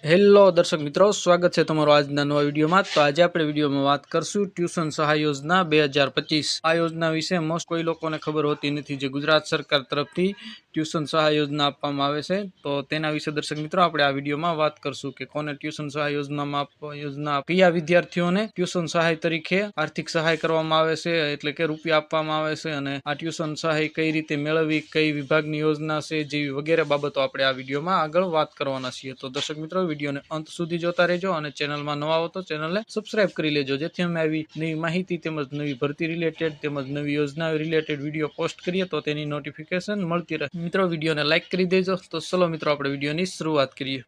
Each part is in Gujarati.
હેલો દર્શક મિત્રો, સ્વાગત છે તમારો આજના નવા વિડીયોમાં। તો આજે આપણે વિડીયોમાં વાત કરશું ટ્યુશન સહાય યોજના 2025। આ યોજના વિશે મોસ્ટ કોઈ લોકોને ખબર હોતી નથી, જે ગુજરાત સરકાર તરફથી ટ્યુશન સહાય યોજના આપવામાં આવે છે। તો તેના વિશે દર્શક મિત્રો આપણે આ વિડીયોમાં વાત કરશું કે કોને ટ્યુશન સહાય યોજના કયા વિદ્યાર્થીઓને ટ્યુશન સહાય તરીકે આર્થિક સહાય કરવામાં આવે છે, એટલે કે રૂપિયા આપવામાં આવે છે, અને આ ટ્યુશન સહાય કઈ રીતે મેળવવી, કઈ વિભાગની યોજના છે, જેવી વગેરે બાબતો આપણે આ વિડીયોમાં આગળ વાત કરવાના છીએ। તો દર્શક મિત્રો વિડીયોને અંત સુધી જોતા રહેજો, અને ચેનલમાં નવા હો તો ચેનલને સબસ્ક્રાઇબ કરી લેજો, જેથી અમે આવી નવી માહિતી તેમજ નવી ભરતી રિલેટેડ તેમજ નવી યોજના રિલેટેડ વિડીયો પોસ્ટ કરીએ તો તેની નોટિફિકેશન મળતી રહે। મિત્રો વિડીયોને લાઈક કરી દેજો। તો ચલો મિત્રો આપણે વિડીયોની શરૂઆત કરીએ।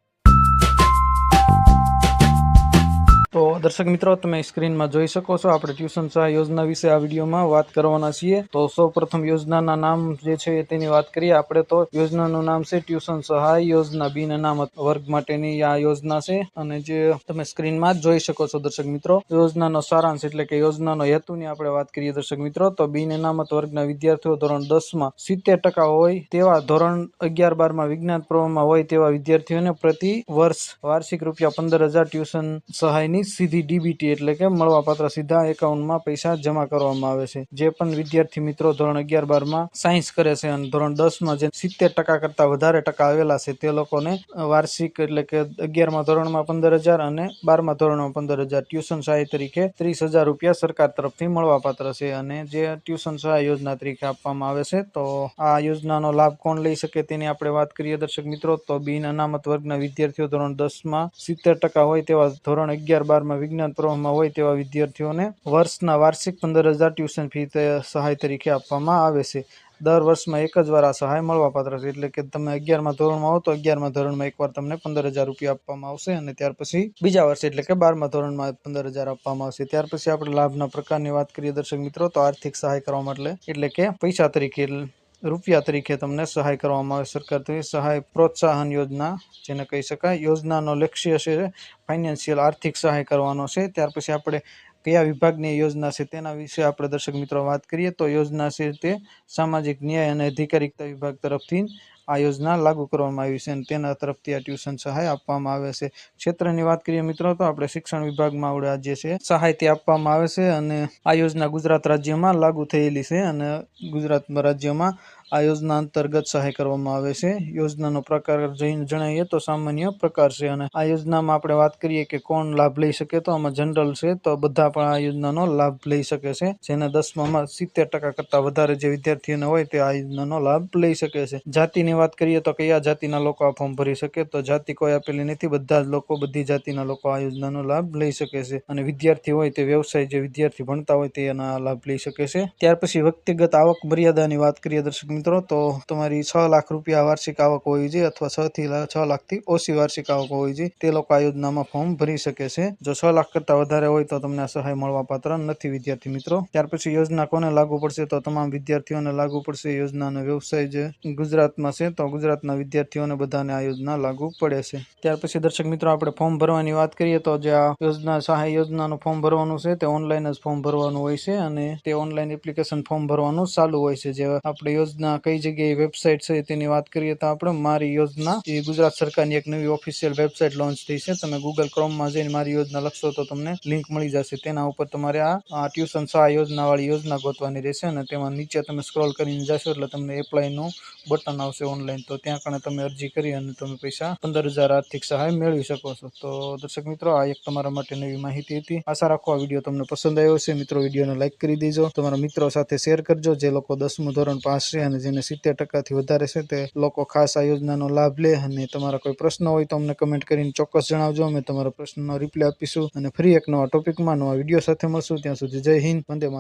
તો દર્શક મિત્રો તમે સ્ક્રીનમાં જોઈ શકો છો, આપણે ટ્યુશન સહાય યોજના વિશે આ વિડીયોમાં વાત કરવાના છીએ। તો સૌપ્રથમ યોજનાના નામ જે છે તેની વાત કરીએ આપણે। તો યોજનાનું નામ છે ટ્યુશન સહાય યોજના, બિન અનામત વર્ગ માટેની આ યોજના છે, અને જે તમે સ્ક્રીનમાં જ જોઈ શકો છો દર્શક મિત્રો। યોજનાનો સારાંશ એટલે કે યોજનાનો હેતુની આપણે વાત કરીએ દર્શક મિત્રો, તો બિન અનામત વર્ગના વિદ્યાર્થીઓ ધોરણ 10માં 70% હોય તેવા, ધોરણ 11-12માં વિજ્ઞાન પ્રવાહમાં હોય તેવા વિદ્યાર્થીઓને પ્રતિ વર્ષ વાર્ષિક ₹15,000 ટ્યુશન સહાયની સીધી ડીબીટી એટલે કે મળવાપાત્ર સીધા એકાઉન્ટમાં પૈસા જમા કરવામાં આવે છે। જે પણ વિદ્યાર્થી મિત્રો ધોરણ 11-12માં સાયન્સ કરે છે અને ધોરણ 10માં જે 70% કરતા વધારે ટકા આવેલા છે તે લોકોને વાર્ષિક એટલે કે 11મા ધોરણમાં 15,000 અને 12મા ધોરણમાં 15,000 ટ્યુશન સહાય તરીકે ₹30,000 સરકાર તરફથી મળવાપાત્ર છે, અને જે ટ્યુશન સહાય યોજના તરીકે આપવામાં આવે છે। તો આ યોજનાનો લાભ કોણ લઈ શકે તેની આપણે વાત કરીએ દર્શક મિત્રો, તો બિન અનામત વર્ગના વિદ્યાર્થીઓ ધોરણ 10માં 70% હોય તેવા, ધોરણ 11-12માં વિજ્ઞાન પ્રવાહમાં હોય તેવા વિદ્યાર્થીઓને વર્ષના વાર્ષિક 15,000 ટ્યુશન ફી સહાય તરીકે આપવામાં આવે છે। દર વર્ષમાં એક જ વાર આ સહાય મળવાપાત્ર છે, એટલે કે તમે 11મા ધોરણમાં હો તો 11મા ધોરણમાં એકવાર તમને ₹15,000 આપવામાં આવશે, અને ત્યાર પછી બીજા વર્ષે એટલે કે 12મા ધોરણમાં 15,000 આપવામાં આવશે। ત્યાર પછી આપણે લાભના પ્રકારની વાત કરીએ દર્શક મિત્રો, તો આર્થિક સહાય કરવા માટે એટલે કે પૈસા તરીકે રૂપિયા તરીકે તમને સહાય કરવામાં આવે સરકાર તરફથી સહાય પ્રોત્સાહન યોજના જેને કહી શકાય। યોજનાનો લક્ષ્ય છે ફાઇનાન્શિયલ આર્થિક સહાય કરવાનો છે। ત્યાર પછી આપણે કયા વિભાગની યોજના છે તેના વિશે આપણે દર્શક મિત્રો વાત કરીએ, તો યોજના છે તે સામાજિક ન્યાય અને અધિકારિતા વિભાગ તરફથી આ યોજના લાગુ કરવામાં આવી છે, અને તેના તરફથી આ ટ્યુશન સહાય આપવામાં આવે છે। ક્ષેત્રની વાત કરીએ મિત્રો, તો આપણે શિક્ષણ વિભાગમાં આવડે જે છે સહાય તે આપવામાં આવે છે, અને આ યોજના ગુજરાત રાજ્યમાં લાગુ થયેલી છે, અને ગુજરાત રાજ્યમાં આ યોજના અંતર્ગત સહાય કરવામાં આવે છે। યોજનાનો પ્રકાર જણાવીએ તો સામાન્ય પ્રકાર છે, અને આ યોજનામાં આપણે વાત કરીએ કે કોણ લાભ લઈ શકે, તો આમાં જનરલ છે, તો બધા પણ આ યોજનાનો લાભ લઈ શકે છે। જેને 10માં 70% કરતા વધારે જે વિદ્યાર્થીઓને હોય તે આ યોજનાનો લાભ લઈ શકે છે। જાતિની વાત કરીએ તો કયા જાતિના લોકો આ ફોર્મ ભરી શકે, તો જાતિ કોઈ આપેલી નથી, બધા જ લોકો, બધી જાતિના લોકો આ યોજનાનો લાભ લઈ શકે છે। અને વિદ્યાર્થી હોય તે વ્યવસાય, જે વિદ્યાર્થી ભણતા હોય તે એના લાભ લઈ શકે છે। ત્યાર પછી વ્યક્તિગત આવક મર્યાદાની વાત કરીએ દર્શક મિત્રો, તો તમારી ₹6 લાખ વાર્ષિક આવક હોવી જોઈએ, અથવા 6 લાખથી ઓછી વાર્ષિક આવક હોવી જોઈએ, તે લોકો આ યોજનામાં ફોર્મ ભરી શકે છે। જો 6 લાખ કરતા વધારે હોય તો તમને આ સહાય મળવા પાત્ર નથી વિદ્યાર્થી મિત્રો। ત્યાર પછી યોજના કોને લાગુ પડશે, તો તમામ વિદ્યાર્થીઓને લાગુ પડશે। યોજનાનો વ્યવસાય જે ગુજરાતમાં છે તો ગુજરાતના વિદ્યાર્થીઓને બધાને આ યોજના લાગુ પડે છે। ત્યાર પછી દર્શક મિત્રો આપણે ફોર્મ ભરવાની વાત કરીએ, તો જે આ યોજના સહાય યોજનાનું ફોર્મ ભરવાનું છે તે ઓનલાઈન જ ફોર્મ ભરવાનું હોય છે, અને તે ઓનલાઈન એપ્લિકેશન ફોર્મ ભરવાનું ચાલુ હોય છે। જે આપણે યોજના કઈ જગ્યાએ વેબસાઇટ છે તેની વાત કરીએ તો આપણે મારી યોજના એ ગુજરાત સરકારની એક નવી ઓફિશિયલ વેબસાઇટ લોન્ચ થઈ છે। તમે ગૂગલ ક્રોમમાં જઈને મારી યોજના લખશો તો તમને લિંક મળી જશે, તેના ઉપર તમારે આ ટ્યુશન સહાય યોજના વાળી યોજના ગોતવાની રહેશે, અને તેમાં નીચે તમે સ્ક્રોલ કરીને જશો એટલે તમને એપ્લાયનું બટન આવશે ઓનલાઈન, તો ત્યાં કણે તમે અરજી કરી અને તમે પૈસા 15,000 આર્થિક સહાય મેળવી શકો છો। તો દર્શક મિત્રો આ એક તમારા માટે નવી માહિતી હતી। આશા રાખો આ વિડીયો તમને પસંદ આવ્યો છે। મિત્રો વિડીયોને લાઈક કરી દેજો, તમારા મિત્રો સાથે શેર કરજો, જે લોકો 10મું ધોરણ પાસ છે અને જેને 70%થી વધારે છે તે લોકો ખાસ આ યોજનાનો લાભ લે। અને તમારા કોઈ પ્રશ્ન હોય તો અમને કમેન્ટ કરીને ચોક્કસ જણાવજો, અમે તમારા પ્રશ્નનો રિપ્લાય આપીશું, અને ફરી એક નવા ટોપિકમાં નવા વિડીયો સાથે મળશું। ત્યાં સુધી જય હિન્દ, વંદે માતરમ।